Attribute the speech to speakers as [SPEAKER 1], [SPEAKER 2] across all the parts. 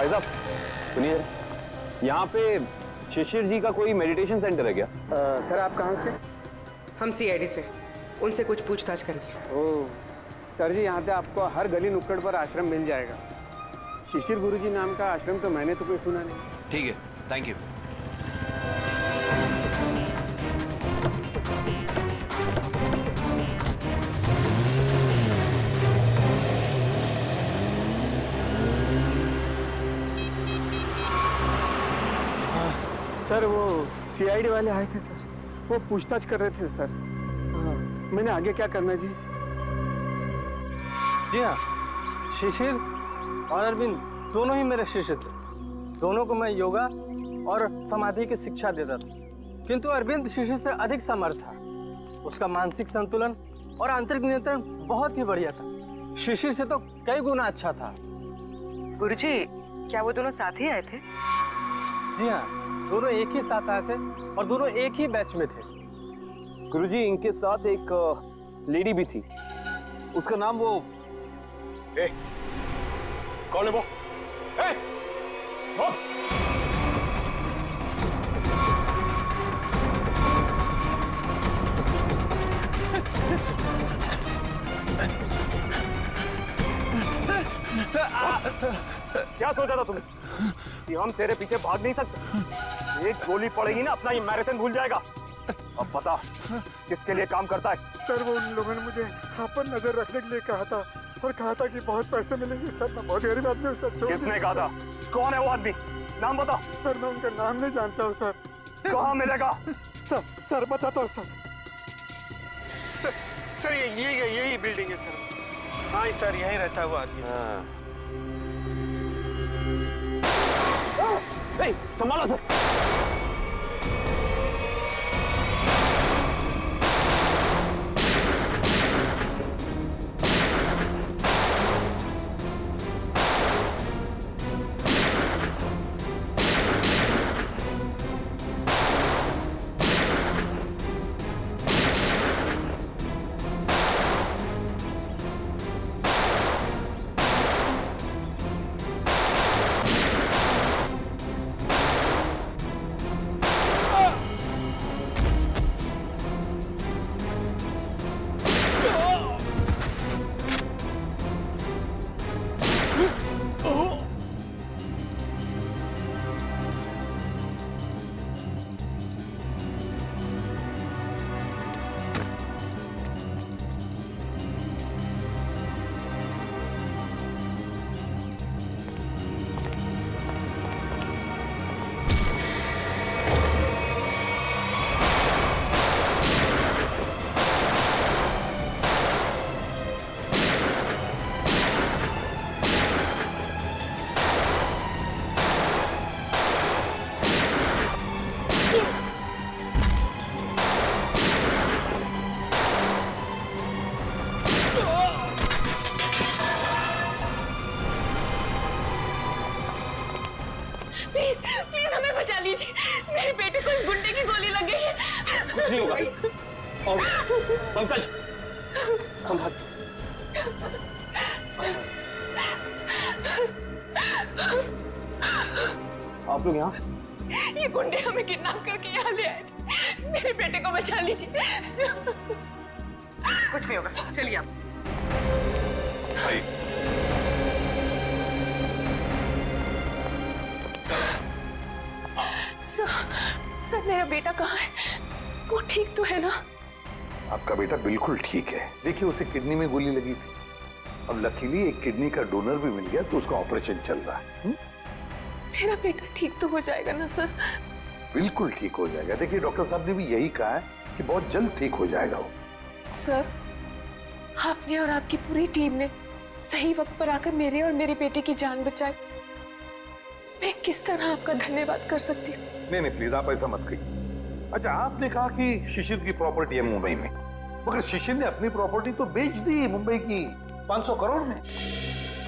[SPEAKER 1] भाई साहब सुनिए, यहाँ पे शिशिर जी का कोई मेडिटेशन सेंटर है क्या?
[SPEAKER 2] सर आप कहाँ से?
[SPEAKER 3] हम सीआईडी से, उनसे कुछ पूछताछ करेंगे।
[SPEAKER 2] ओह सर जी, यहाँ पे आपको हर गली नुक्कड़ पर आश्रम मिल जाएगा। शिशिर गुरुजी नाम का आश्रम तो मैंने तो कोई सुना नहीं।
[SPEAKER 1] ठीक है, थैंक यू।
[SPEAKER 2] सर वो सीआईडी वाले आए थे सर, वो पूछताछ कर रहे थे सर। मैंने आगे क्या करना जी?
[SPEAKER 4] जी हाँ, शिशिर और अरविंद दोनों ही मेरे शिष्य थे। दोनों को मैं योगा और समाधि की शिक्षा देता था, किंतु अरविंद शिशिर से अधिक समर्थ था। उसका मानसिक संतुलन और आंतरिक नियंत्रण बहुत ही बढ़िया था। शिशिर से तो कई गुना अच्छा था।
[SPEAKER 3] गुरुजी, क्या वो दोनों साथ ही आए थे?
[SPEAKER 4] जी हाँ, दोनों एक ही साथ आए थे और दोनों एक ही बैच में थे।
[SPEAKER 1] गुरुजी, इनके साथ एक लेडी भी थी, उसका नाम वो कौन है वो? वो? क्या सोचा था तुमने कि हम तेरे पीछे भाग नहीं सकते? एक गोली पड़ेगी ना, अपना ये मैराथन भूल जाएगा। अब बता किसके लिए काम करता है?
[SPEAKER 2] सर वो उन लोगों ने मुझे यहाँ पर नजर रखने के लिए कहा था और कहा था कि बहुत पैसे मिलेंगे। सर मैं बहुत गरीब आदमी हूँ सर।
[SPEAKER 1] किसने कहा था? कौन है वो आदमी? नाम बता।
[SPEAKER 2] सर मैं उनका नाम नहीं जानता हूँ सर।
[SPEAKER 1] कहाँ मिलेगा?
[SPEAKER 2] सर बताता हूँ सर।
[SPEAKER 5] सर यही बिल्डिंग है सर। हाँ सर, यहीं रहता है वो आदमी सर।
[SPEAKER 1] संभालो सर।
[SPEAKER 6] प्लीज हमें बचा लीजिए। मेरे बेटे को इस गुंडे की गोली लग गई है।
[SPEAKER 1] कुछ नहीं होगा। और पंकज संभाल। आप लोग यहाँ?
[SPEAKER 6] ये गुंडे हमें किडनैप करके यहाँ ले आए थे। मेरे बेटे को बचा लीजिए।
[SPEAKER 3] कुछ नहीं होगा, चलिए आप।
[SPEAKER 6] सर मेरा बेटा कहाँ है? वो ठीक तो है ना?
[SPEAKER 7] आपका बेटा बिल्कुल ठीक है। देखिए उसे किडनी में गोली लगी थी, अब लकीली एक किडनी का डोनर भी मिल गया तो उसका ऑपरेशन चल रहा है।
[SPEAKER 6] मेरा बेटा ठीक तो हो जाएगा ना सर?
[SPEAKER 7] बिल्कुल ठीक हो जाएगा। देखिए डॉक्टर साहब ने भी यही कहा है कि बहुत जल्द ठीक हो जाएगा वो।
[SPEAKER 6] सर आपने और आपकी पूरी टीम ने सही वक्त पर आकर मेरे और मेरी बेटे की जान बचाई। मैं किस तरह आपका धन्यवाद कर सकती हूँ?
[SPEAKER 7] नहीं प्लीज आप ऐसा मत कहिए। अच्छा आपने कहा कि शिशिर की प्रॉपर्टी है मुंबई में, मगर शिशिर ने अपनी प्रॉपर्टी तो बेच दी मुंबई की 500 करोड़ में।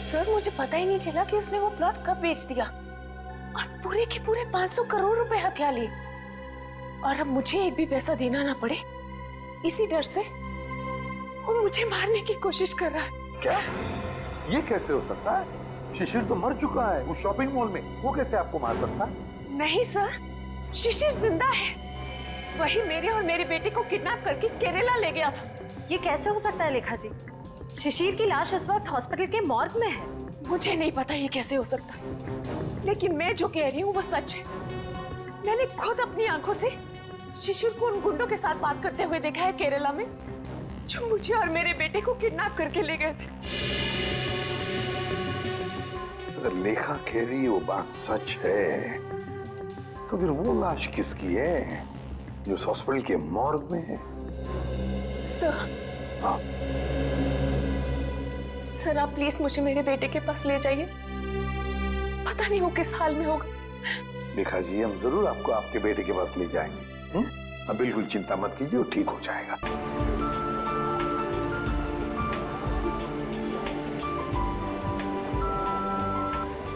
[SPEAKER 6] सर मुझे पता ही नहीं चला कि उसने वो प्लॉट कब बेच दिया और पूरे के पूरे 500 करोड़ रुपए हथिया लिए। और अब मुझे एक भी पैसा देना ना पड़े, इसी डर से वो मुझे मारने की कोशिश कर रहा है।
[SPEAKER 7] क्या? ये कैसे हो सकता है? शिशिर तो मर चुका है वो शॉपिंग मॉल में, वो कैसे आपको मार सकता?
[SPEAKER 6] नहीं सर, शिशिर जिंदा है। वही मेरे और मेरे बेटे को किडनैप करके केरला ले गया था।
[SPEAKER 8] ये कैसे हो सकता है लेखा जी? शिशिर की लाश इस वक्त हॉस्पिटल के मॉर्ग में है।
[SPEAKER 6] मुझे नहीं पता ये कैसे हो सकता, लेकिन मैं जो कह रही हूँ वो सच है। मैंने खुद अपनी आंखों से शिशिर को उन गुंडों के साथ बात करते हुए देखा है केरला में, जो मुझे और मेरे बेटे को किडनैप करके ले गए थे।
[SPEAKER 7] अगर लेखा कह रही वो बात सच है तो फिर वो लाश किसकी है जो उस हॉस्पिटल के मॉर्ग में है?
[SPEAKER 6] सर,
[SPEAKER 7] हाँ।
[SPEAKER 6] सर आप प्लीज मुझे मेरे बेटे के पास ले जाइए। पता नहीं वो किस हाल में होगा।
[SPEAKER 7] लेखा जी, हम जरूर आपको आपके बेटे के पास ले जाएंगे। अब बिल्कुल चिंता मत कीजिए, वो ठीक हो जाएगा।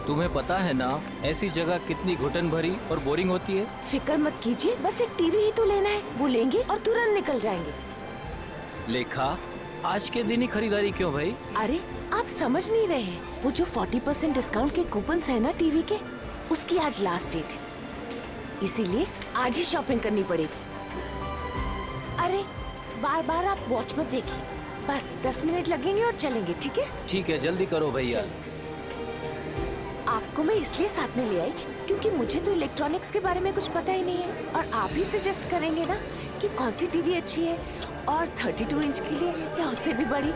[SPEAKER 9] तुम्हें पता है ना ऐसी जगह कितनी घुटन भरी और बोरिंग होती है?
[SPEAKER 6] फिक्र मत कीजिए, बस एक टीवी ही तो लेना है, वो लेंगे और तुरंत निकल जाएंगे।
[SPEAKER 9] लेखा, आज के दिन ही खरीदारी क्यों भाई?
[SPEAKER 6] अरे आप समझ नहीं रहे हैं, वो जो 40% डिस्काउंट के कूपन्स है ना टीवी के, उसकी आज लास्ट डेट है, इसीलिए आज ही शॉपिंग करनी पड़ेगी। अरे बार बार आप वॉच मत देखिए, बस 10 मिनट लगेंगे और चलेंगे, ठीक है?
[SPEAKER 9] ठीक है, जल्दी करो भैया।
[SPEAKER 6] आपको मैं इसलिए साथ में ले आई क्योंकि मुझे तो इलेक्ट्रॉनिक्स के बारे में कुछ पता ही नहीं है, और आप ही सजेस्ट करेंगे ना कि कौन सी टीवी अच्छी है, और 32 इंच के लिए या उससे भी बड़ी।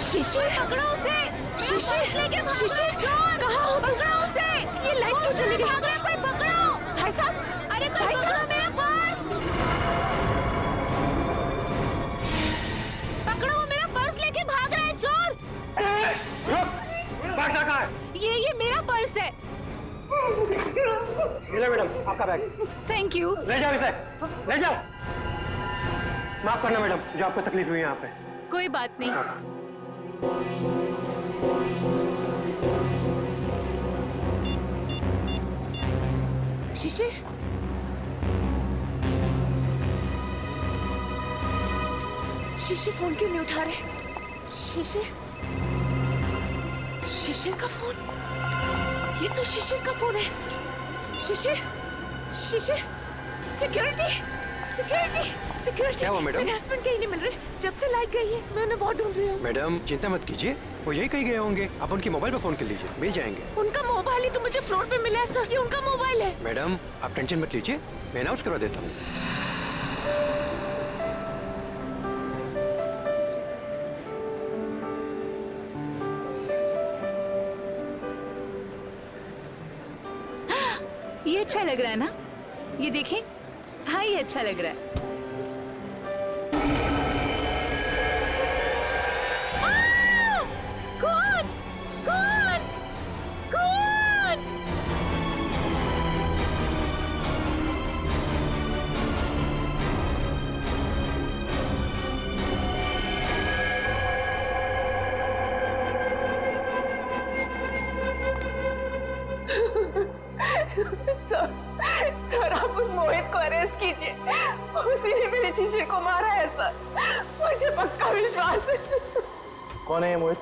[SPEAKER 6] शिशिर पकड़ो उसे! शिशिर चोर! कहाँ हो? पकड़ो उसे! ये लाइट क्यों चली गई? भाग रहा है कोई, पकड़ो! भाई साहब! अरे कोई पकड़ो मेरा पर्स! पकड़ो, वो मेरा पर्स लेके भाग रहा है चोर!
[SPEAKER 4] भागना कहाँ है?
[SPEAKER 6] ये मेरा पर्स है।
[SPEAKER 4] मिला मैडम आपका बैग।
[SPEAKER 6] Thank you.
[SPEAKER 4] ले जाओ इसे, ले जाओ। माफ करना मैडम, जो आपको तकलीफ हुई यहाँ पे।
[SPEAKER 6] कोई बात नहीं। शिशिर, शिशिर फोन क्यों नहीं उठा रहे? शिशिर का फोन, ये तो शिशिर का फोन है। शिशिर, सिक्योरिटी!
[SPEAKER 10] क्या हुआ मैडम?
[SPEAKER 6] मेरे हस्बैंड कहीं नहीं मिल रहे, जब से लाइट गई है मैं उन्हें बहुत ढूंढ रही हूँ।
[SPEAKER 10] मैडम चिंता मत कीजिए, वो यही कहीं गए होंगे, आप उनके मोबाइल पे फोन कर लीजिए, मिल जाएंगे।
[SPEAKER 6] उनका मोबाइल ही तो मुझे फ्लोर पे मिला है सर, ये उनका मोबाइल है।
[SPEAKER 10] मैडम आप टेंशन मत लीजिए, मैं अनाउंस करवा देता हूँ।
[SPEAKER 6] ये अच्छा लग रहा है ना, ये देखें। हाँ ये अच्छा लग रहा है। कौन? सर आप उस मोहित को अरेस्ट कीजिए, उसी ने मेरे शिशिर को मारा है सर, मुझे पक्का विश्वास है।
[SPEAKER 4] कौन है ये मोहित?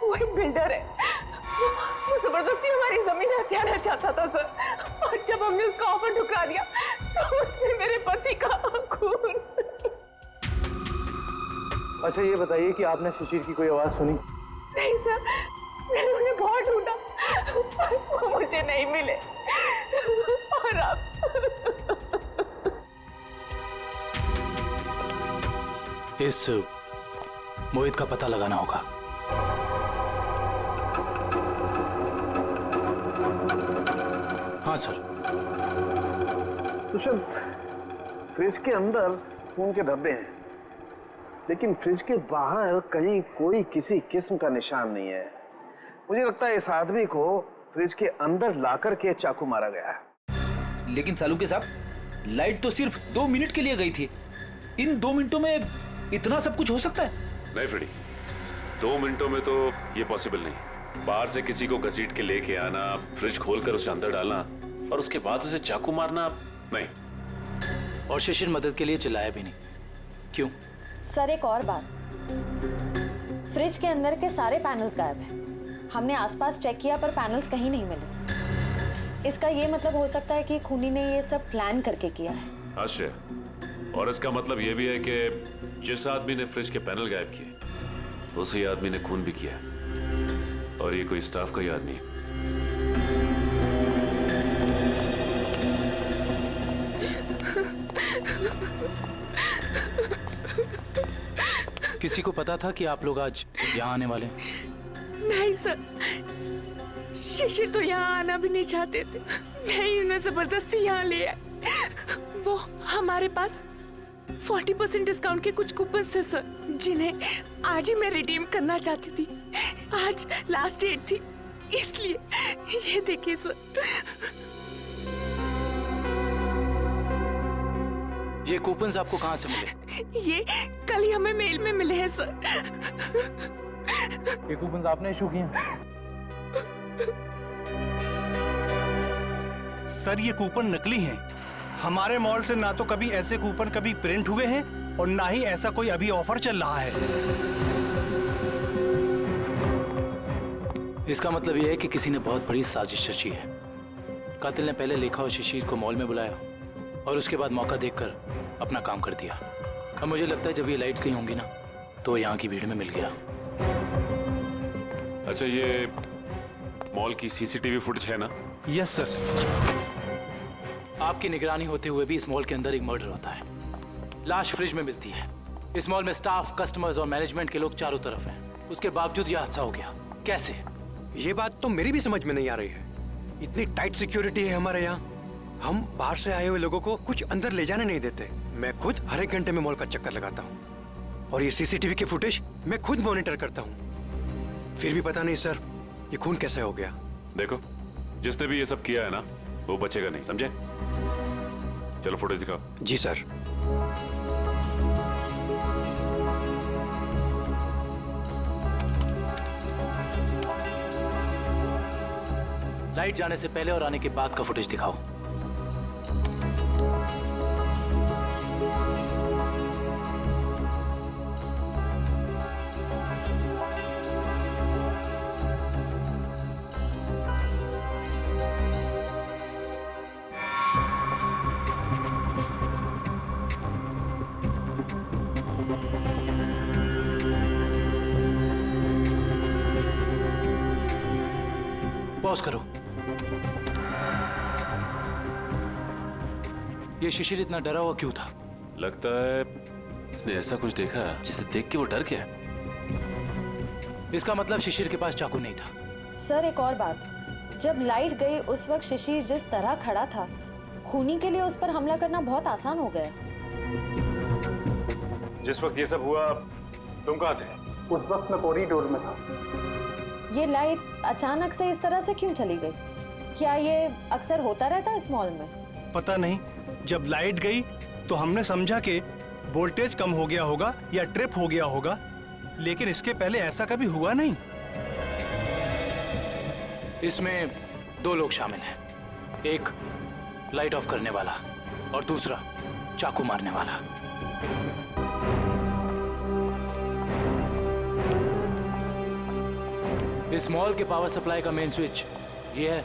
[SPEAKER 6] वो एक बिल्डर है, वो जबरदस्ती हमारी जमीन हथियाना चाहता था सर, और जब हमने उसका ऑफर ठुकरा दिया तो उसने मेरे पति का खून।
[SPEAKER 4] अच्छा ये बताइए कि आपने शिशिर की कोई आवाज सुनी?
[SPEAKER 6] नहीं सर, मैंने उन्हें बहुत ढूंढा, वो मुझे नहीं मिले, और अब
[SPEAKER 9] इस मोहित का पता लगाना होगा। हाँ सर।
[SPEAKER 11] दुष्यंत, फ्रिज के अंदर खून के धब्बे हैं, लेकिन फ्रिज के बाहर कहीं कोई किसी किस्म का निशान नहीं है। मुझे लगता है इस आदमी को फ्रिज के अंदर लाकर के चाकू मारा गया है।
[SPEAKER 12] लेकिन सालुके साहब, लाइट तो सिर्फ 2 मिनट के लिए गई थी। इन 2 मिनटों में इतना सब कुछ हो सकता है?
[SPEAKER 13] नहीं फ्रेडी, 2 मिनटों में तो ये पॉसिबल नहीं। बाहर से किसी को घसीट के लेके आना, फ्रिज खोलकर उसे अंदर डालना और उसके बाद उसे चाकू मारना, नहीं।
[SPEAKER 9] और शिशिर मदद के लिए चिल्लाया भी नहीं। क्यों?
[SPEAKER 8] सर एक और बात, फ्रिज के अंदर के सारे पैनल्स गायब हैं। हमने आसपास चेक किया पर पैनल्स कहीं नहीं मिले। इसका ये मतलब हो सकता है कि खूनी ने ये सब प्लान करके किया है।
[SPEAKER 13] आश्चर्य। और इसका मतलब ये भी है कि जिस आदमी ने फ्रिज के पैनल गायब किए, उसी आदमी ने खून भी किया। और ये कोई स्टाफ का ही आदमी है।
[SPEAKER 9] किसी को पता था कि आप लोग आज यहाँ आने वाले?
[SPEAKER 6] नहीं सर, शिशिर तो यहाँ आना भी नहीं चाहते थे। मैं ही उन्हें जबरदस्ती यहाँ ले आई। वो हमारे पास 40% डिस्काउंट के कुछ कूपन थे सर, जिन्हें आज ही मैं रिडीम करना चाहती थी। आज लास्ट डेट थी, इसलिए ये देखिए सर।
[SPEAKER 9] ये कूपन्स आपको कहाँ से मिले?
[SPEAKER 6] ये कल ही हमें मेल में मिले हैं सर।
[SPEAKER 4] ये कूपन आपने इशू किए?
[SPEAKER 5] सर ये कूपन नकली हैं। हमारे मॉल से ना तो कभी ऐसे कूपन कभी प्रिंट हुए हैं और ना ही ऐसा कोई अभी ऑफर चल रहा है।
[SPEAKER 9] इसका मतलब यह है कि किसी ने बहुत बड़ी साजिश रची है। कातिल ने पहले लेखा और शिशिर को मॉल में बुलाया और उसके बाद मौका देखकर अपना काम कर दिया। अब मुझे लगता है जब ये लाइट्स कहीं होंगी ना, तो यहाँ की भीड़ में मिल गया।
[SPEAKER 13] अच्छा, ये मॉल की सीसीटीवी फुटेज है ना?
[SPEAKER 5] Yes sir.
[SPEAKER 9] आपकी निगरानी होते हुए भी इस मॉल के अंदर एक मर्डर होता है। लाश फ्रिज में मिलती है। इस मॉल में स्टाफ, कस्टमर्स और मैनेजमेंट के लोग चारों तरफ हैं। उसके बावजूद यह हादसा हो गया। कैसे?
[SPEAKER 10] ये बात तो मेरी भी समझ में नहीं आ रही है। इतनी टाइट सिक्योरिटी है हमारे यहाँ, हम बाहर से आए हुए लोगों को कुछ अंदर ले जाने नहीं देते। मैं खुद हर एक घंटे में मॉल का चक्कर लगाता हूँ और ये सीसीटीवी की फुटेज मैं खुद मॉनिटर करता हूँ। फिर भी पता नहीं सर, ये खून कैसे हो गया।
[SPEAKER 13] देखो, जिसने भी ये सब किया है ना, वो बचेगा नहीं, समझे? चलो फुटेज दिखाओ।
[SPEAKER 10] जी सर।
[SPEAKER 9] लाइट जाने से पहले और आने के बाद का फुटेज दिखाओ। पॉज करो। ये शिशिर इतना डरा हुआ क्यों था?
[SPEAKER 13] लगता है इसने ऐसा कुछ देखा जिसे देख के वो डर गया।
[SPEAKER 9] इसका मतलब शिशिर के पास चाकू नहीं था।
[SPEAKER 8] सर एक और बात, जब लाइट गई उस वक्त शिशिर जिस तरह खड़ा था, खूनी के लिए उस पर हमला करना बहुत आसान हो गया।
[SPEAKER 1] जिस वक्त ये सब हुआ तुम कहाँ थे?
[SPEAKER 2] उस वक्त मैं कॉरिडोर में था।
[SPEAKER 8] ये लाइट अचानक से इस तरह से क्यों चली गई? क्या ये अक्सर होता रहता है इस मॉल में?
[SPEAKER 5] पता नहीं, जब लाइट गई तो हमने समझा कि वोल्टेज कम हो गया होगा या ट्रिप हो गया होगा, लेकिन इसके पहले ऐसा कभी हुआ नहीं।
[SPEAKER 9] इसमें 2 लोग शामिल हैं, एक लाइट ऑफ करने वाला और दूसरा चाकू मारने वाला। इस मॉल के पावर सप्लाई का मेन स्विच ये है?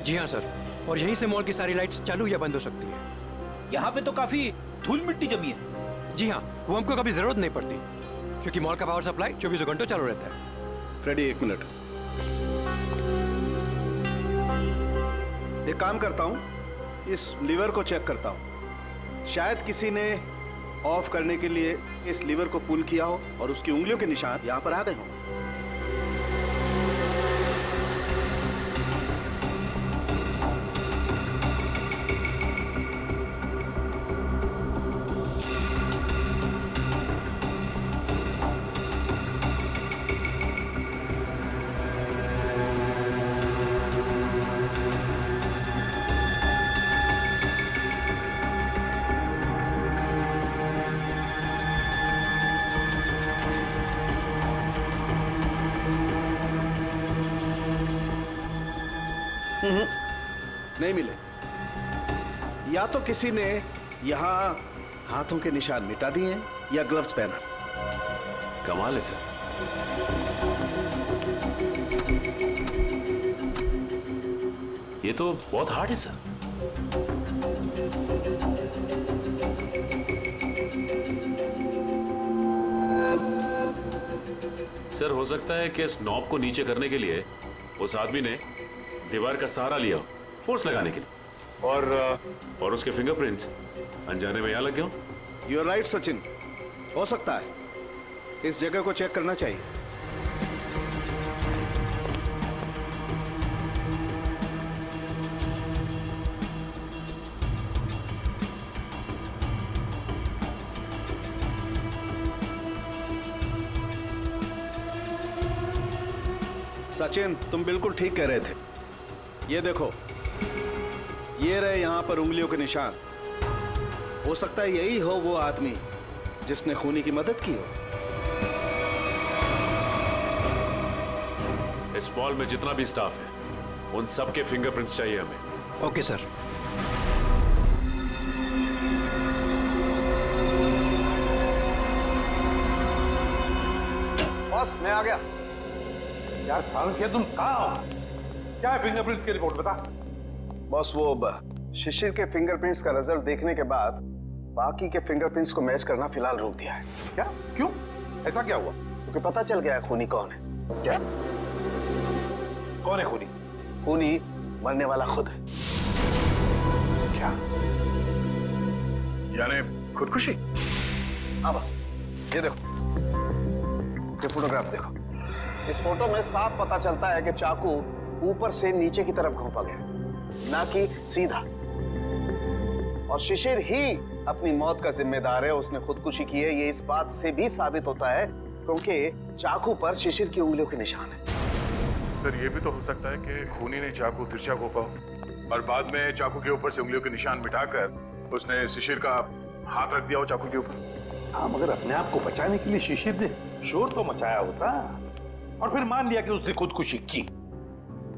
[SPEAKER 10] जी हाँ सर, और यहीं से मॉल की सारी लाइट्स चालू या बंद हो सकती है।
[SPEAKER 12] यहाँ पे तो काफी धूल मिट्टी जमी है।
[SPEAKER 10] जी हाँ, वो हमको कभी जरूरत नहीं पड़ती क्योंकि मॉल का पावर सप्लाई 24 घंटों चालू रहता है।
[SPEAKER 11] फ्रेडी 1 मिनट, एक काम करता हूँ, इस लीवर को चेक करता हूँ। शायद किसी ने ऑफ करने के लिए इस लीवर को पुल किया हो और उसकी उंगलियों के निशान यहाँ पर आ गए हों। नहीं मिले। या तो किसी ने यहाँ हाथों के निशान मिटा दिए हैं या ग्लव्स पहना।
[SPEAKER 13] कमाल है सर। ये तो बहुत हार्ड है सर। सर हो सकता है कि इस नॉब को नीचे करने के लिए उस आदमी ने दीवार का सहारा लिया फोर्स लगाने के लिए और उसके फिंगरप्रिंट्स अनजाने में यहां लग गए।
[SPEAKER 11] यू आर राइट सचिन, हो सकता है। इस जगह को चेक करना चाहिए। सचिन, तुम बिल्कुल ठीक कह रहे थे। ये देखो, ये रहे यहां पर उंगलियों के निशान। हो सकता है यही हो वो आदमी जिसने खूनी की मदद की हो।
[SPEAKER 13] इस मॉल में जितना भी स्टाफ है उन सबके फिंगरप्रिंट्स चाहिए हमें।
[SPEAKER 10] Okay sir.
[SPEAKER 7] बॉस मैं आ गया। यार सालंकिया तुम कहाँ हो? क्या है फिंगरप्रिंट्स की रिपोर्ट बता।
[SPEAKER 11] बॉस वो शिशिर के फिंगरप्रिंट्स का रिजल्ट देखने के बाद बाकी के फिंगरप्रिंट्स को मैच करना फिलहाल रोक दिया है।
[SPEAKER 7] क्या? क्यों? ऐसा क्या हुआ?
[SPEAKER 11] क्योंकि पता चल गया है खूनी कौन है।
[SPEAKER 7] क्या? कौन है खूनी?
[SPEAKER 11] खूनी मरने वाला खुद है।
[SPEAKER 7] क्या? यानी खुदकुशी?
[SPEAKER 11] हाँ बस, ये देखो, ये फोटोग्राफ देखो। इस फोटो में साफ पता चलता है कि चाकू ऊपर से नीचे की तरफ घोंपा गया, ना कि सीधा। और शिशिर ही अपनी मौत का जिम्मेदार है, उसने खुदकुशी की है। ये इस बात से भी साबित होता है क्योंकि चाकू पर शिशिर की उंगलियों के निशान है।
[SPEAKER 14] सर ये भी तो हो सकता है कि खूनी ने चाकू तिरछा घोंपा हो और बाद में चाकू के ऊपर से उंगलियों के निशान मिटाकर उसने शिशिर का हाथ रख दिया हो चाकू के ऊपर।
[SPEAKER 7] हाँ, मगर अपने आप को बचाने के लिए शिशिर ने शोर तो मचाया होता और फिर मान लिया कि उसने खुदकुशी की।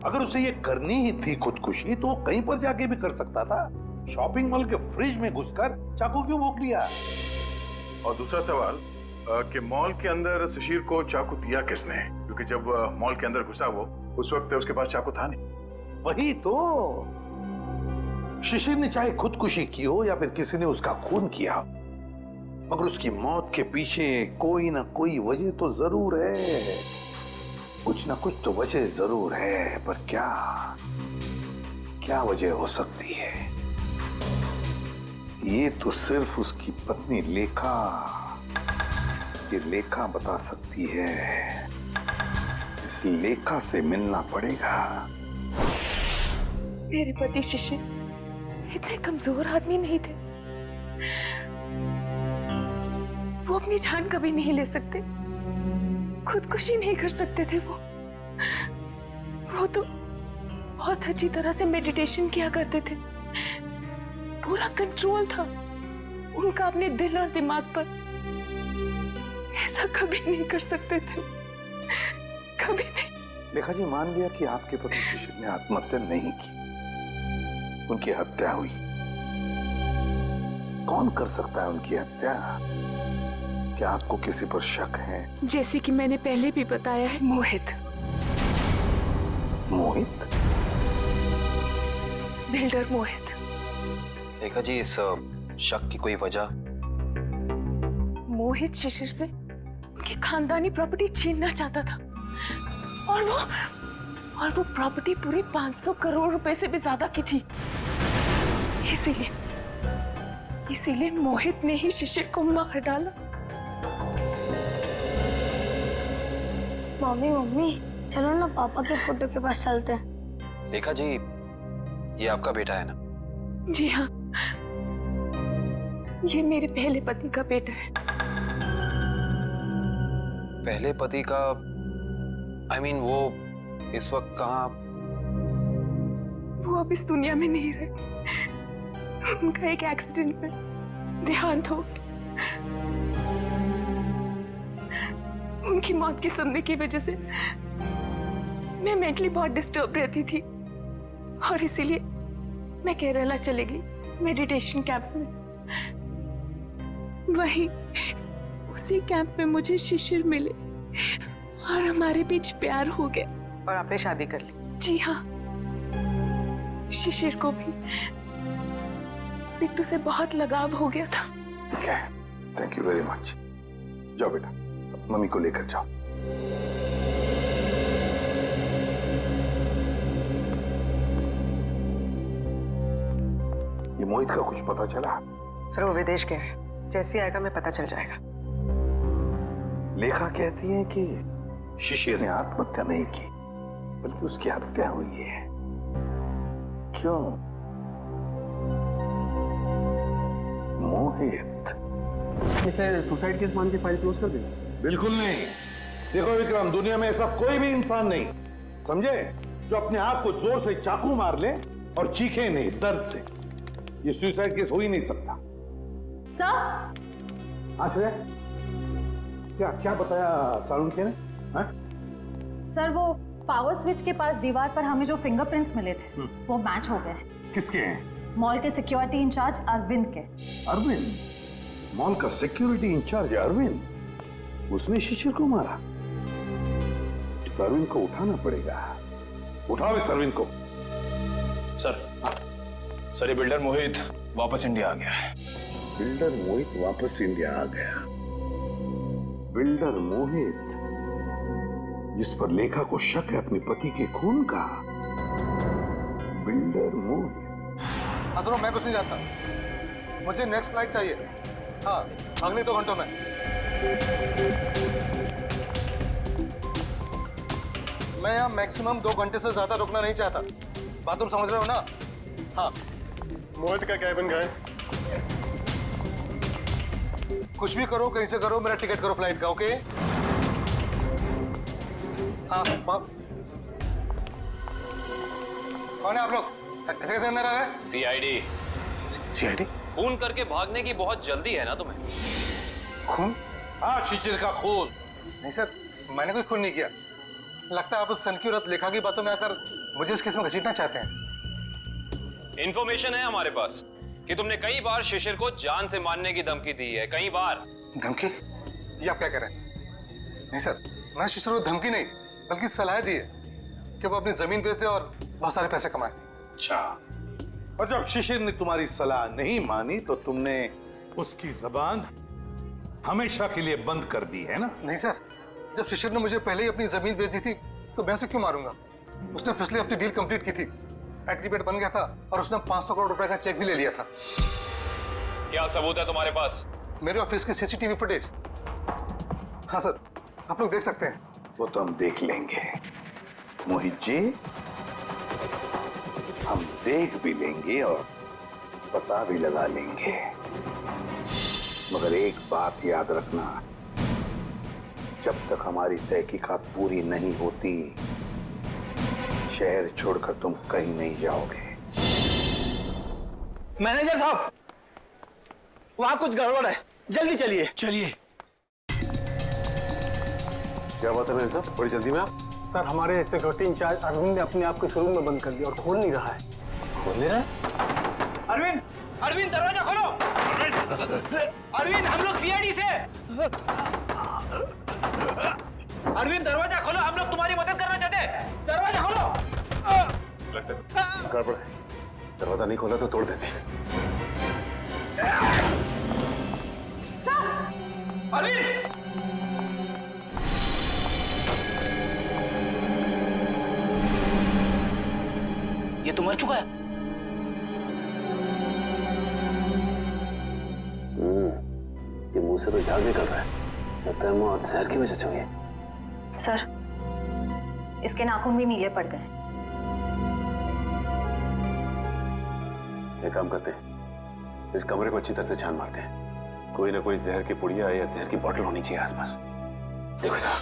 [SPEAKER 7] अगर उसे ये करनी ही थी खुदकुशी तो वो कहीं पर जाके भी कर सकता था। शॉपिंग मॉल के फ्रिज में घुसकर चाकू क्यों भोंक लिया?
[SPEAKER 14] और दूसरा सवाल कि मॉल के अंदर शिशिर को चाकू दिया किसने? क्योंकि जब मॉल के अंदर घुसा वो, उस वक्त उसके पास चाकू था नहीं।
[SPEAKER 7] वही तो, शिशिर ने चाहे खुदकुशी की हो या फिर किसी ने उसका खून किया, मगर उसकी मौत के पीछे कोई ना कोई वजह तो जरूर है। कुछ ना कुछ तो वजह जरूर है, पर क्या वजह हो सकती है? ये तो सिर्फ उसकी पत्नी लेखा बता सकती है। इस लेखा से मिलना पड़ेगा।
[SPEAKER 6] मेरे पति शिशिर इतने कमजोर आदमी नहीं थे। वो अपनी जान कभी नहीं ले सकते, खुदकुशी नहीं कर सकते थे। वो तो बहुत अच्छी तरह से मेडिटेशन किया करते थे। पूरा कंट्रोल था उनका अपने दिल और दिमाग पर। ऐसा कभी नहीं कर सकते थे, कभी नहीं।
[SPEAKER 7] लेखा जी, मान लिया कि आपके पति शिशिर ने आत्महत्या नहीं की, उनकी हत्या हुई। कौन कर सकता है उनकी हत्या? क्या आपको किसी पर शक है?
[SPEAKER 6] जैसे कि मैंने पहले भी बताया है, मोहित।
[SPEAKER 7] मोहित?
[SPEAKER 6] बिल्डर मोहित।
[SPEAKER 15] देखा जी, इस शक की कोई वजह?
[SPEAKER 6] मोहित शिशिर से उनकी खानदानी प्रॉपर्टी छीनना चाहता था और वो प्रॉपर्टी पूरे 500 करोड़ रुपए से भी ज्यादा की थी। इसीलिए मोहित ने ही शिशिर को मार डाला।
[SPEAKER 16] मम्मी मम्मी चलो ना पापा के फोटो के पास चलते हैं।
[SPEAKER 15] लेखा जी, ये आपका बेटा है ना?
[SPEAKER 6] जी हाँ, ये मेरे पहले पति का बेटा है।
[SPEAKER 15] पहले पति का I mean, वो इस वक्त कहाँ?
[SPEAKER 6] वो अब इस दुनिया में नहीं रहे। उनका एक एक्सीडेंट में देहांत हो गया। उनकी मौत के सदमे की वजह से मैं मेंटली बहुत डिस्टर्ब रहती थी और इसीलिए मैं केरला चली गई मेडिटेशन कैंप में। वहीं उसी कैंप में मुझे शिशिर मिले और हमारे बीच प्यार हो गया।
[SPEAKER 3] और आपने शादी कर ली?
[SPEAKER 6] जी हाँ, शिशिर को भी बिट्टू से बहुत लगाव हो गया था।
[SPEAKER 11] ठीक है, थैंक यू वेरी मच। जाओ बेटा, मम्मी को लेकर जाओ। ये मोहित का कुछ पता चला?
[SPEAKER 3] सर वो विदेश गया है, जैसे आएगा मैं पता चल जाएगा।
[SPEAKER 11] लेखा कहती है कि शिशिर ने आत्महत्या नहीं की बल्कि उसकी हत्या हुई है। क्यों? मोहित
[SPEAKER 2] इसे सुसाइड केस मान के फाइल क्लोज कर दें?
[SPEAKER 7] बिल्कुल नहीं। देखो विक्रम, दुनिया में ऐसा कोई भी इंसान नहीं, समझे, जो अपने आप को जोर से चाकू मार ले और चीखे नहीं दर्द से। ये सुसाइड केस हो ही नहीं सकता।
[SPEAKER 8] सर,
[SPEAKER 7] आश्रय, क्या क्या बताया सालुंखे ने?
[SPEAKER 8] सर वो पावर स्विच के पास दीवार पर हमें जो फिंगरप्रिंट्स मिले थे वो मैच हो गए।
[SPEAKER 7] किसके हैं?
[SPEAKER 8] मॉल के सिक्योरिटी इंचार्ज अरविंद के।
[SPEAKER 7] अरविंद? मॉल का सिक्योरिटी इंचार्ज अरविंद? उसने शिशिर को मारा? इस अरविंद को उठाना पड़ेगा। उठाओ इस अरविंद को।
[SPEAKER 17] सर ये बिल्डर मोहित वापस इंडिया आ गया है।
[SPEAKER 11] बिल्डर मोहित वापस इंडिया आ गया? बिल्डर मोहित जिस पर लेखा को शक है अपने पति के खून का? बिल्डर मोहित।
[SPEAKER 4] अदरो मैं कुछ नहीं जानता, मुझे नेक्स्ट फ्लाइट चाहिए। हाँ, अगले 2 घंटों में। मैं यहाँ मैक्सिमम 2 घंटे से ज्यादा रुकना नहीं चाहता। बात तुम समझ रहे हो ना? हाँ।
[SPEAKER 14] मोहित का क्या बन गया?
[SPEAKER 4] कुछ भी करो, कहीं से करो, मेरा टिकट करो फ्लाइट का, ओके? हाँ, कौन है आप लोग? कैसे कैसे अंदर आ गए?
[SPEAKER 12] सीआईडी।
[SPEAKER 4] सीआईडी?
[SPEAKER 12] खून करके भागने की बहुत जल्दी है ना तुम्हें?
[SPEAKER 4] खून?
[SPEAKER 7] हाँ, शिशिर का खून।
[SPEAKER 4] नहीं सर, मैंने कोई खून नहीं किया। लगता है आप उस सनकी औरत लेखा की बातों में आकर मुझे इस केस में घसीटना चाहते हैं।
[SPEAKER 12] इंफॉर्मेशन है हमारे पास कि तुमने कई बार शिशिर को जान से मारने की धमकी दी है, कई बार।
[SPEAKER 4] धमकी? ये आप क्या कह रहे हैं? नहीं सर, मैंने शिशिर को धमकी नहीं बल्कि सलाह दी है कि वो अपनी जमीन बेच दे और बहुत सारे पैसे कमाए।
[SPEAKER 7] अच्छा, और जब शिशिर ने तुम्हारी सलाह नहीं मानी तो तुमने उसकी जबान हमेशा के लिए बंद कर दी है ना?
[SPEAKER 4] नहीं सर, जब शिशिर ने मुझे पहले ही अपनी जमीन बेच दी थी तो मैं उसे क्यों मारूंगा? उसने पिछले हफ्ते डील कंप्लीट की थी, एग्रीमेंट बन गया था और उसने 500 करोड़ रुपए का चेक भी ले लिया था।
[SPEAKER 12] क्या सबूत है तुम्हारे पास?
[SPEAKER 4] मेरे ऑफिस की सीसीटीवी फुटेज। हाँ सर, आप लोग देख सकते हैं।
[SPEAKER 11] वो तो हम देख लेंगे मोहित जी, हम देख भी लेंगे और पता भी लगा लेंगे। मगर एक बात याद रखना, जब तक हमारी तहकीकात पूरी नहीं होती शहर छोड़कर तुम कहीं नहीं जाओगे।
[SPEAKER 2] मैनेजर साहब, वहां कुछ गड़बड़ है, जल्दी चलिए।
[SPEAKER 5] चलिए।
[SPEAKER 11] क्या बात है साहब, बड़ी जल्दी में आप?
[SPEAKER 2] सर, हमारे सिक्योरिटी इंचार्ज अरविंद ने अपने आप को इस रूम में बंद कर दिया और खोल नहीं रहा है।
[SPEAKER 12] खोल नहीं रहा है? अरविंद, अरविंद दरवाजा खोलो। अरविंद, हम लोग सीआईडी से। अरविंद दरवाजा खोलो, हम लोग तुम्हारी मदद करना चाहते हैं। दरवाजा खोलो।
[SPEAKER 11] गड़बड़ है, दरवाजा नहीं खोला तो तोड़ देते।
[SPEAKER 12] अरविंद! ये तो मर चुका है।
[SPEAKER 15] ये मुंह से तो झाग निकल रहा है। लगता है मौत जहर की वजह से हुई है।
[SPEAKER 6] सर,
[SPEAKER 8] इसके नाखून भी नीले पड़ गए।
[SPEAKER 13] एक काम करते हैं, इस कमरे को अच्छी तरह से छान मारते हैं। कोई ना कोई जहर की पुड़िया या जहर की बोतल होनी चाहिए आसपास। देखो जरा।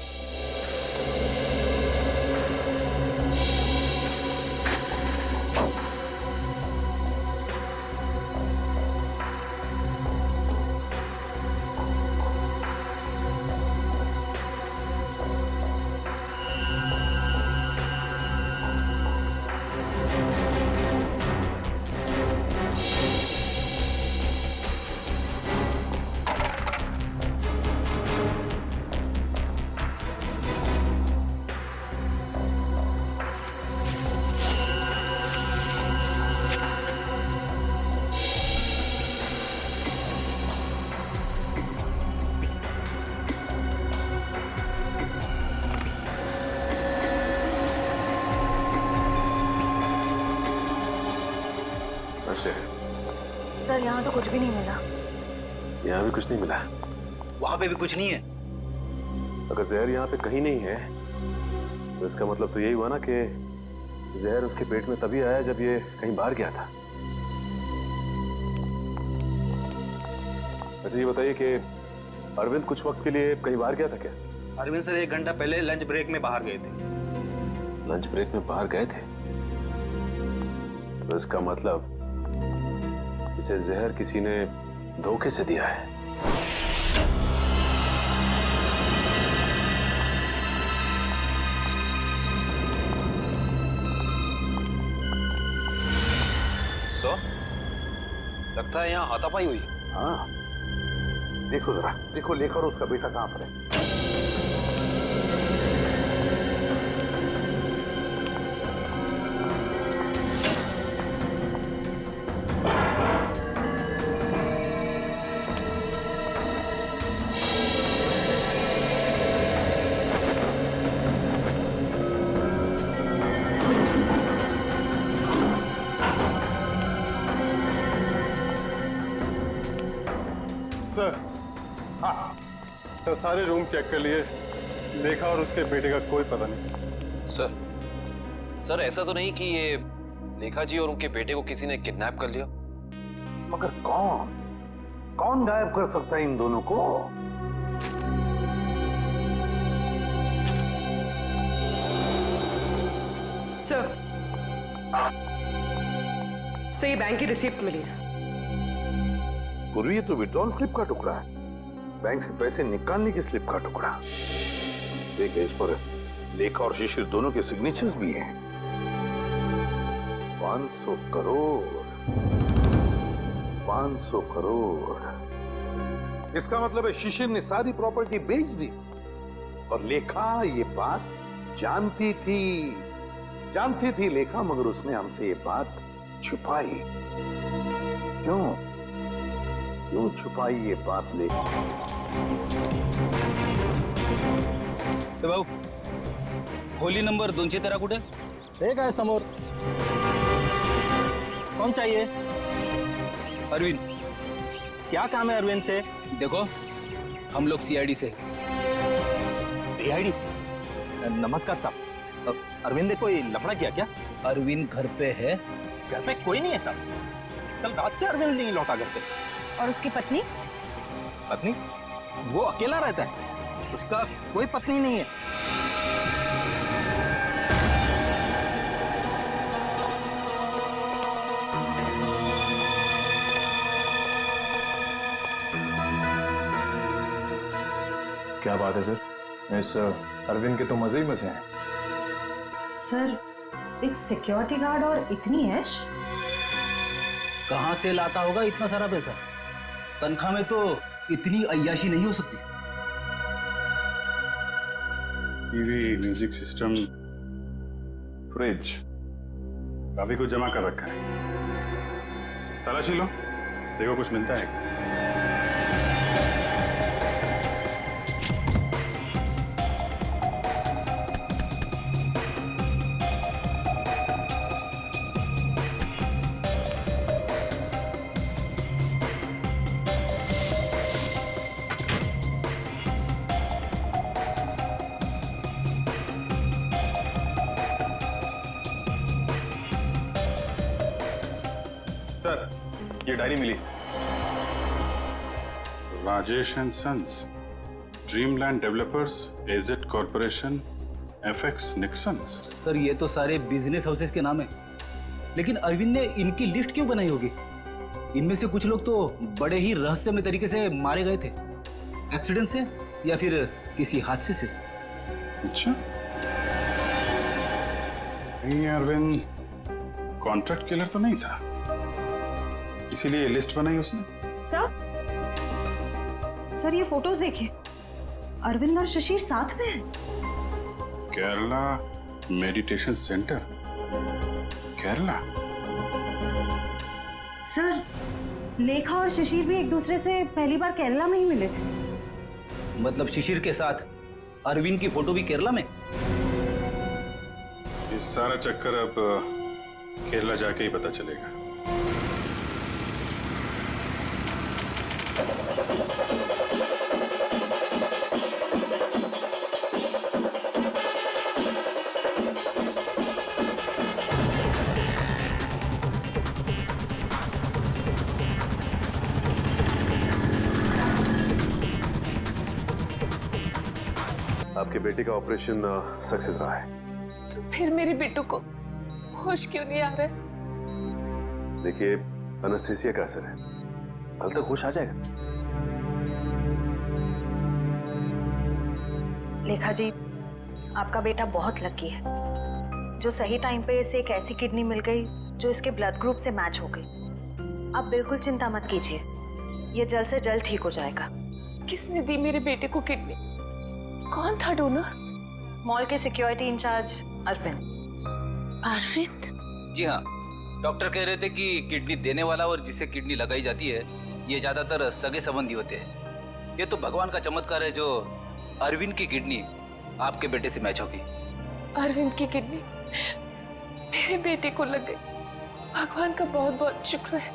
[SPEAKER 8] सर यहाँ तो कुछ भी नहीं मिला।
[SPEAKER 13] यहाँ भी कुछ नहीं मिला?
[SPEAKER 12] वहां पे भी कुछ नहीं है।
[SPEAKER 13] अगर जहर यहाँ पे कहीं नहीं है तो इसका मतलब तो यही हुआ ना कि जहर उसके पेट में तभी आया जब ये कहीं बाहर गया था। अच्छा ये बताइए कि अरविंद कुछ वक्त के लिए कहीं बाहर गया था क्या?
[SPEAKER 12] अरविंद सर 1 घंटा पहले लंच ब्रेक में बाहर गए थे।
[SPEAKER 13] लंच ब्रेक में बाहर गए थे? तो इसका मतलब इसे जहर किसी ने धोखे से दिया है।
[SPEAKER 15] सर, लगता है यहाँ हाथापाई हुई।
[SPEAKER 7] हाँ, देखो जरा, देखो लेखा और उसका बेटा कहाँ पर है।
[SPEAKER 2] सर, हाँ, तो सारे रूम चेक कर लिए, लेखा और उसके बेटे का कोई पता नहीं।
[SPEAKER 15] सर ऐसा तो नहीं कि ये लेखा जी और उनके बेटे को किसी ने किडनैप कर लिया?
[SPEAKER 7] मगर कौन गायब कर सकता है इन दोनों को?
[SPEAKER 3] सर, ये बैंक की रिसिप्ट मिली है।
[SPEAKER 7] पूर्वी ये तो विड्रॉल स्लिप का टुकड़ा है, बैंक से पैसे निकालने की स्लिप का टुकड़ा। देखिए इस पर लेखा और शिशिर दोनों के सिग्नेचर्स भी हैं। 500 करोड़, 500 करोड़। इसका मतलब है शिशिर ने सारी प्रॉपर्टी बेच दी और लेखा ये बात जानती थी लेखा, मगर उसने हमसे ये बात छुपाई। क्यों छुपाई ये बात लेखा?
[SPEAKER 12] तो भाऊ, खोली नंबर 213 कुठे?
[SPEAKER 4] एक आहे समोर। कौन चाहिए?
[SPEAKER 12] अरविंद।
[SPEAKER 4] क्या काम है अरविंद से?
[SPEAKER 12] देखो, हम लोग सीआईडी से।
[SPEAKER 4] सीआईडी? नमस्कार साहब, अरविंद ने कोई लफड़ा किया क्या?
[SPEAKER 12] अरविंद घर पे है।
[SPEAKER 4] घर पे कोई नहीं है साहब, कल रात से अरविंद नहीं लौटा घर पे।
[SPEAKER 8] और उसकी पत्नी?
[SPEAKER 4] पत्नी? वो अकेला रहता है, उसका कोई पत्नी नहीं है।
[SPEAKER 14] क्या बात है सर, इस अरविंद के तो मजे ही मजे हैं।
[SPEAKER 8] सर, एक सिक्योरिटी गार्ड और इतनी ऐश?
[SPEAKER 12] कहां से लाता होगा इतना सारा पैसा? तनख्वाह में तो इतनी अय्याशी नहीं हो सकती।
[SPEAKER 14] टीवी, म्यूजिक सिस्टम, फ्रिज, काफी कुछ जमा कर रखा है। तलाशी लो, देखो कुछ मिलता है। सर, ये डायरी मिली।
[SPEAKER 13] Rajesh and sons, dreamland developers, AZ corporation, FX Nixons.
[SPEAKER 12] Sir ये तो सारे बिजनेस हाउसेस के नाम है, लेकिन अरविंद ने इनकी लिस्ट क्यों बनाई होगी? इनमें से कुछ लोग तो बड़े ही रहस्यमय तरीके से मारे गए थे, एक्सीडेंट से या फिर किसी हादसे से।
[SPEAKER 13] अच्छा, ये अरविंद कॉन्ट्रैक्ट किलर तो नहीं था, इसीलिए लिस्ट बनाई उसने।
[SPEAKER 8] सर ये फोटोज देखिए, अरविंद और शिशिर साथ में हैं।
[SPEAKER 13] Kerala meditation centre, Kerala.
[SPEAKER 8] Sir लेखा और शिशिर भी एक दूसरे से पहली बार केरला में ही मिले थे।
[SPEAKER 12] मतलब शिशिर के साथ अरविंद की फोटो भी केरला में?
[SPEAKER 13] ये सारा चक्कर अब केरला जाके ही पता चलेगा।
[SPEAKER 1] आपके बेटे का ऑपरेशन सक्सेस रहा है।
[SPEAKER 6] तो फिर मेरे बेटू को होश क्यों नहीं आ रहा है?
[SPEAKER 1] देखिए, एनेस्थीसिया का असर है, कल तक होश आ जाएगा।
[SPEAKER 8] लेखा जी, आपका बेटा बहुत लकी है जो सही टाइम पे इसे एक ऐसी किडनी मिल गई जो इसके ब्लड ग्रुप से मैच हो गई। आप बिल्कुल चिंता मत कीजिए, ये जल्द से जल्द ठीक हो जाएगा।
[SPEAKER 6] किसने दी मेरे बेटे को किडनी? कौन था डोनर?
[SPEAKER 8] मॉल के सिक्योरिटी इंचार्ज अरविंद।
[SPEAKER 6] अरविंद?
[SPEAKER 12] जी हाँ, डॉक्टर कह रहे थे कि किडनी देने वाला और जिसे किडनी लगाई जाती है ये ज्यादातर सगे संबंधी होते हैं। ये तो भगवान का चमत्कार है जो अरविंद की किडनी आपके बेटे से मैच होगी।
[SPEAKER 6] अरविंद की किडनी मेरे बेटे को लग गई, भगवान का बहुत बहुत शुक्र है।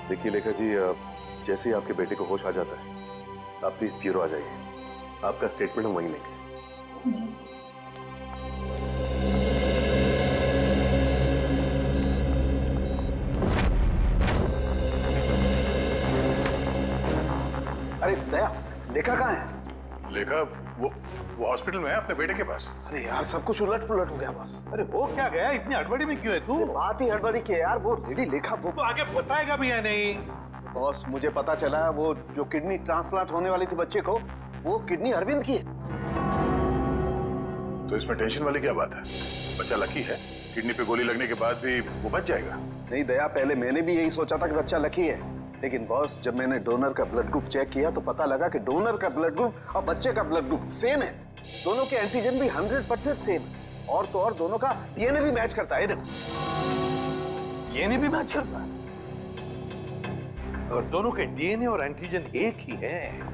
[SPEAKER 1] देखिए लेखा जी, जैसे ही आपके बेटे को होश आ जाता है, आप प्लीज ब्यूरो आ जाइए, आपका स्टेटमेंट हम वहीं लेंगे।
[SPEAKER 8] जी।
[SPEAKER 11] अरे दया, लेखा कहाँ है?
[SPEAKER 14] लेखा वो हॉस्पिटल में है अपने बेटे के पास।
[SPEAKER 11] अरे यार, सब कुछ उलट पुलट हो गया बॉस।
[SPEAKER 7] अरे वो क्या गया, इतनी हड़बड़ी में क्यों है तू?
[SPEAKER 11] बात ही हड़बड़ी की है यार। वो लेडी लेखा वो
[SPEAKER 7] तो आगे बताएगा भी या नहीं?
[SPEAKER 11] बॉस, मुझे पता चला वो जो किडनी ट्रांसप्लांट होने वाली थी बच्चे को, वो किडनी अरविंद की है।
[SPEAKER 14] तो इसमें टेंशन वाली क्या बात है? बच्चा लकी है, किडनी पे गोली लगने के बाद भी वो बच जाएगा।
[SPEAKER 11] नहीं दया, पहले मैंने भी यही सोचा था कि बच्चा लकी है, लेकिन बॉस जब मैंने डोनर का ब्लड ग्रुप चेक किया तो पता लगा कि डोनर का ब्लड ग्रुप और बच्चे का ब्लड ग्रुप सेम है। दोनों के एंटीजन भी 100% सेम है, और तो और दोनों का डीएनए भी मैच करता है। देखो,
[SPEAKER 7] डीएनए भी मैच करता है। अगर दोनों के डीएनए और एंटीजन एक ही है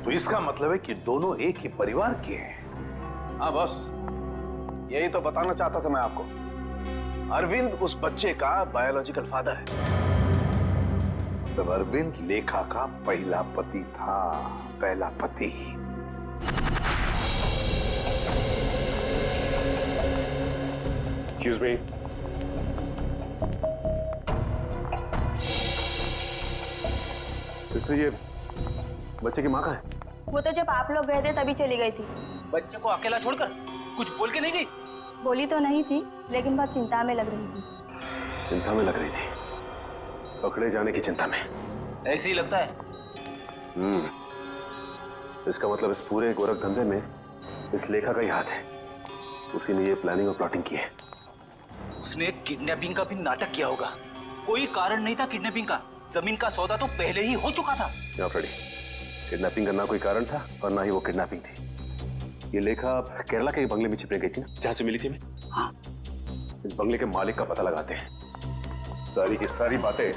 [SPEAKER 7] तो इसका मतलब है कि दोनों एक ही परिवार के हैं।
[SPEAKER 11] हाँ बॉस, यही तो बताना चाहता था मैं आपको। अरविंद उस बच्चे का बायोलॉजिकल फादर है।
[SPEAKER 7] तब अरविंद लेखा का पहला पति था, पहला पति।
[SPEAKER 1] Excuse me. सिस्टर, ये बच्चे की माँ कहाँ है?
[SPEAKER 16] वो तो जब आप लोग गए थे तभी चली गई थी।
[SPEAKER 12] बच्चे को अकेला छोड़कर कुछ बोल के नहीं गई?
[SPEAKER 16] बोली तो नहीं थी, लेकिन बहुत चिंता में लग रही थी।
[SPEAKER 1] चिंता में लग रही थी? पकड़े जाने की चिंता में?
[SPEAKER 12] ऐसे ही लगता है।
[SPEAKER 1] इसका मतलब इस पूरे गोरख धंधे में इस लेखा का ही हाथ है। उसी ने ये प्लानिंग और प्लॉटिंग की है।
[SPEAKER 12] उसने किडनैपिंग का भी नाटक किया होगा। कोई कारण नहीं था किडनैपिंग का, जमीन का सौदा तो पहले ही हो चुका था।
[SPEAKER 1] फ्रेडी, किडनैपिंग का ना कोई कारण था और ना ही वो किडनैपिंग थी। ये लेखा केरला के बंगले में छिपने गई थी ना, जहां से मिली थी मैं।
[SPEAKER 12] हाँ।
[SPEAKER 1] इस बंगले के मालिक का पता लगाते हैं, सारी की सारी बातें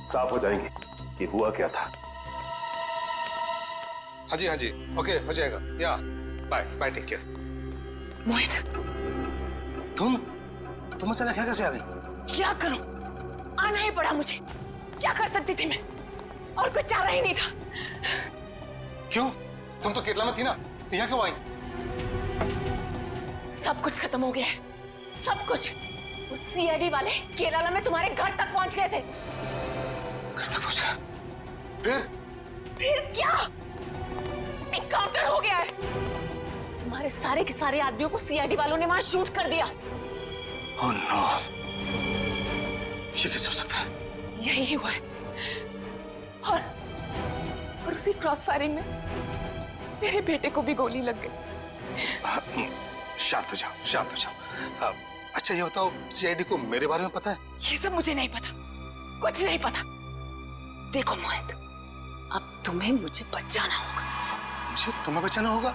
[SPEAKER 1] साफ हो जाएंगी कि हुआ क्या था।
[SPEAKER 18] हाँ जी, ओके, हो जाएगा। या बाय, टेक केयर।
[SPEAKER 6] मोहित,
[SPEAKER 18] तुम अचानक यहाँ कैसे आ गई?
[SPEAKER 6] क्या करूं? आना ही पड़ा मुझे। क्या कर सकती थी मैं? और कोई चारा ही नहीं था।
[SPEAKER 18] क्यों? तुम तो केरला में थी ना, यहाँ क्यों आई?
[SPEAKER 6] सब कुछ खत्म हो गया है, सब कुछ। वो सीआईडी वाले केरला में तुम्हारे घर तक पहुंच गए थे।
[SPEAKER 18] घर तक पहुंच गया?
[SPEAKER 6] फिर क्या? एनकाउंटर हो गया है। तुम्हारे सारे के सारे आदमियों को सीआईडी वालों ने वहां शूट कर दिया।
[SPEAKER 18] ओह नो, ये कैसे हो सकता है?
[SPEAKER 6] यही हुआ है। और उसी क्रॉस फायरिंग में मेरे बेटे को भी गोली लग गई।
[SPEAKER 18] शांत हो जाओ, शांत हो जाओ। अच्छा ये बताओ, सीआईडी को मेरे बारे में पता है?
[SPEAKER 6] ये सब मुझे नहीं पता, कुछ नहीं पता। देखो मोहित, अब तुम्हें मुझे बचाना होगा।
[SPEAKER 18] मुझे तुम्हें बचाना होगा?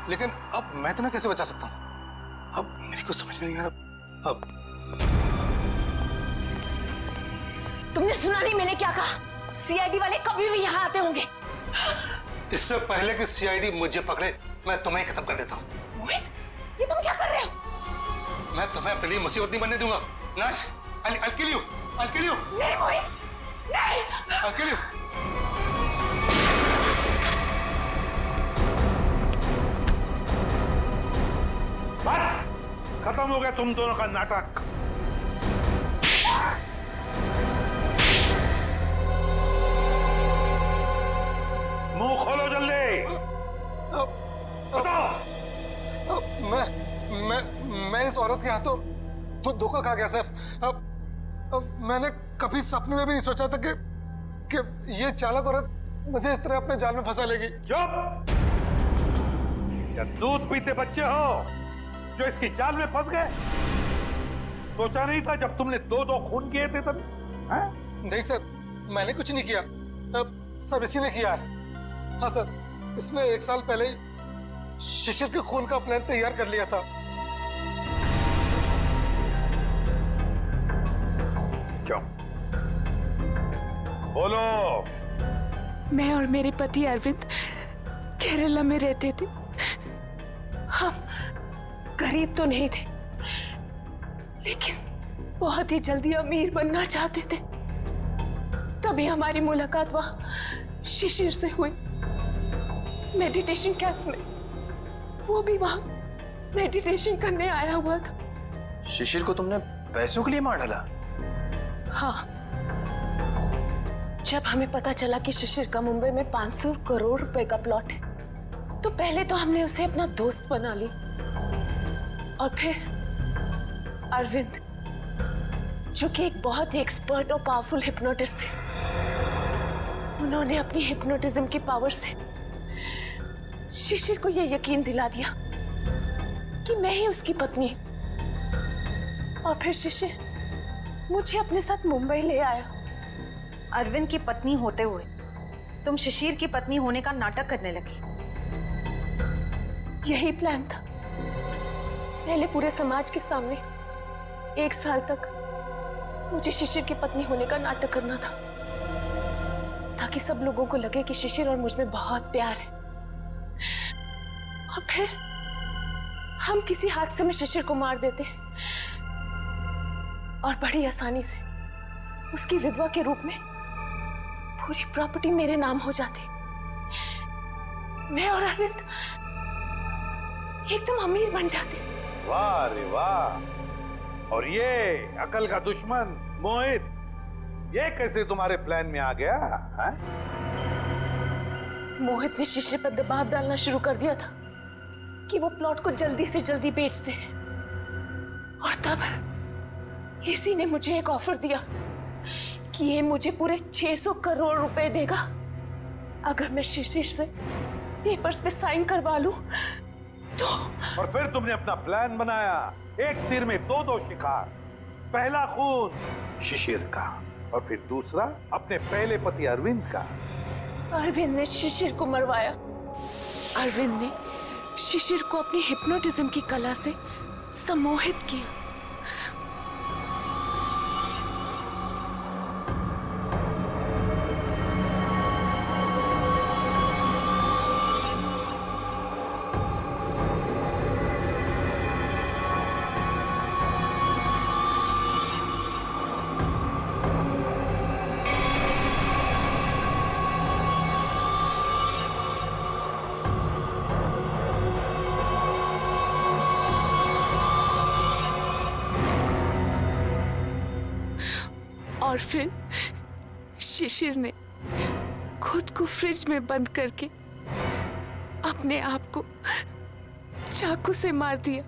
[SPEAKER 18] लेकिन अब मैं तुम्हें कैसे बचा सकता हूँ? अब मेरी कुछ समझ में नहीं आ रहा। अब
[SPEAKER 6] तुमने सुना नहीं मैंने क्या कहा? सीआईडी वाले कभी भी यहाँ आते होंगे।
[SPEAKER 18] इससे पहले कि सीआईडी मुझे पकड़े, मैं तुम्हें खत्म कर देता हूँ।
[SPEAKER 6] मोहित, ये तुम क्या कर रहे हो?
[SPEAKER 18] मैं तुम्हें अपने लिए मुसीबत नहीं बनने दूंगा। नहीं, I'll kill you. I'll kill you.
[SPEAKER 6] नहीं मोहित, नहीं।
[SPEAKER 18] I'll kill you.
[SPEAKER 7] बस खत्म हो गया तुम दोनों का नाटक। मुंह खोलो जल्दी। बताओ।
[SPEAKER 18] मैं इस औरत के हाथों तो धोखा खा गया सर। अब मैंने कभी सपने में भी नहीं सोचा था कि ये चालाक औरत मुझे इस तरह अपने जाल में फंसा लेगी।
[SPEAKER 7] चुप! क्या दूध पीते बच्चे हो जो इसकी जाल में फंस गए? सोचा नहीं था जब तुमने दो खून किए थे तब?
[SPEAKER 18] नहीं सर, मैंने कुछ नहीं किया। सब इसी ने किया है। हाँ सर, इसने 1 साल पहले ही शिशिर के खून का प्लान तैयार कर लिया था।
[SPEAKER 7] क्यों? बोलो।
[SPEAKER 6] मैं और मेरे पति अरविंद केरला में रहते थे। हम गरीब तो नहीं थे, लेकिन बहुत ही जल्दी अमीर बनना चाहते थे। तभी हमारी मुलाकात वहां शिशिर से हुई, मेडिटेशन कैंप में। वो भी वहां मेडिटेशन करने आया हुआ था।
[SPEAKER 17] शिशिर को तुमने पैसों के लिए मार डाला?
[SPEAKER 6] हाँ, जब हमें पता चला कि शिशिर का मुंबई में 500 करोड़ रुपए का प्लॉट है, तो पहले तो हमने उसे अपना दोस्त बना ली, और फिर अरविंद, जो कि एक बहुत ही एक्सपर्ट और पावरफुल हिप्नोटिस्ट थे, उन्होंने अपनी हिप्नोटिज्म की पावर से शिशिर को यह यकीन दिला दिया कि मैं ही उसकी पत्नी। और फिर शिशिर मुझे अपने साथ मुंबई ले आया।
[SPEAKER 8] अरविंद की पत्नी होते हुए तुम शिशिर की पत्नी होने का नाटक करने लगी।
[SPEAKER 6] यही प्लान था। पहले पूरे समाज के सामने 1 साल तक मुझे शिशिर की पत्नी होने का नाटक करना था, ताकि सब लोगों को लगे कि शिशिर और मुझ में बहुत प्यार है। और फिर हम किसी हादसे में शिशिर को मार देते और बड़ी आसानी से उसकी विधवा के रूप में पूरी प्रॉपर्टी मेरे नाम हो जाती। मैं और अरविंद एकदम अमीर बन जाते।
[SPEAKER 7] वाह रे वाह! और ये अकल का दुश्मन मोहित, ये कैसे तुम्हारे प्लान में आ गया? है?
[SPEAKER 6] मोहित ने शिशिर पर दबाव डालना शुरू कर दिया था कि वो प्लॉट को जल्दी से जल्दी बेच दे। और तब इसी ने मुझे एक ऑफर दिया कि ये मुझे पूरे 600 करोड़ रुपए देगा अगर मैं शिशिर से पेपर्स पे साइन करवा लूं तो।
[SPEAKER 7] और फिर तुमने अपना प्लान बनाया, एक तीर में दो शिकार। पहला खून शिशिर का, और फिर दूसरा अपने पहले पति अरविंद का।
[SPEAKER 6] अरविंद ने शिशिर को मरवाया। अरविंद ने शिशिर को अपनी हिप्नोटिज्म की कला से सम्मोहित किया। और फिर शिशिर ने खुद को फ्रिज में बंद करके अपने आप को चाकू से मार दिया।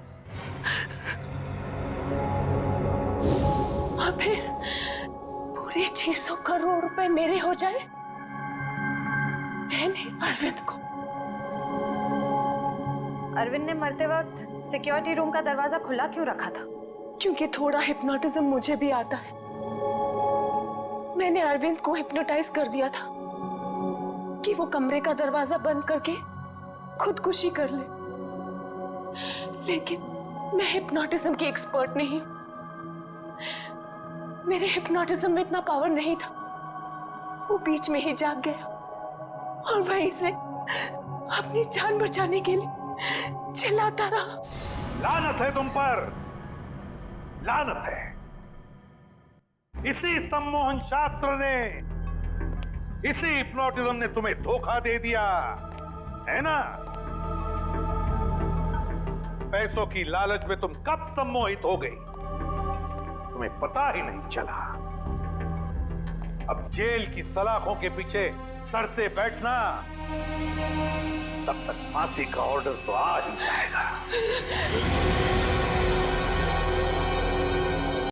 [SPEAKER 6] और फिर पूरे 600 करोड़ रुपए मेरे हो जाए। मैंने अरविंद को।
[SPEAKER 8] अरविंद ने मरते वक्त सिक्योरिटी रूम का दरवाजा खुला क्यों रखा था?
[SPEAKER 6] क्योंकि थोड़ा हिप्नोटिज्म मुझे भी आता है। मैंने अरविंद को हिप्नोटाइज कर दिया था कि वो कमरे का दरवाजा बंद करके खुदकुशी कर ले। लेकिन मैं हिप्नोटिज्म की एक्सपर्ट नहीं। मेरे हिप्नोटिज्म में इतना पावर नहीं था। वो बीच में ही जाग गया और वहीं से अपनी जान बचाने के लिए चिल्लाता रहा।
[SPEAKER 7] लानत है तुम पर, लानत है। इसी सम्मोहन शास्त्र ने, इसी हिप्नोटिज्म ने तुम्हें धोखा दे दिया है ना? पैसों की लालच में तुम कब सम्मोहित हो गई, तुम्हें पता ही नहीं चला। अब जेल की सलाखों के पीछे सड़ते बैठना, तब तक फांसी का ऑर्डर तो आ ही जाएगा।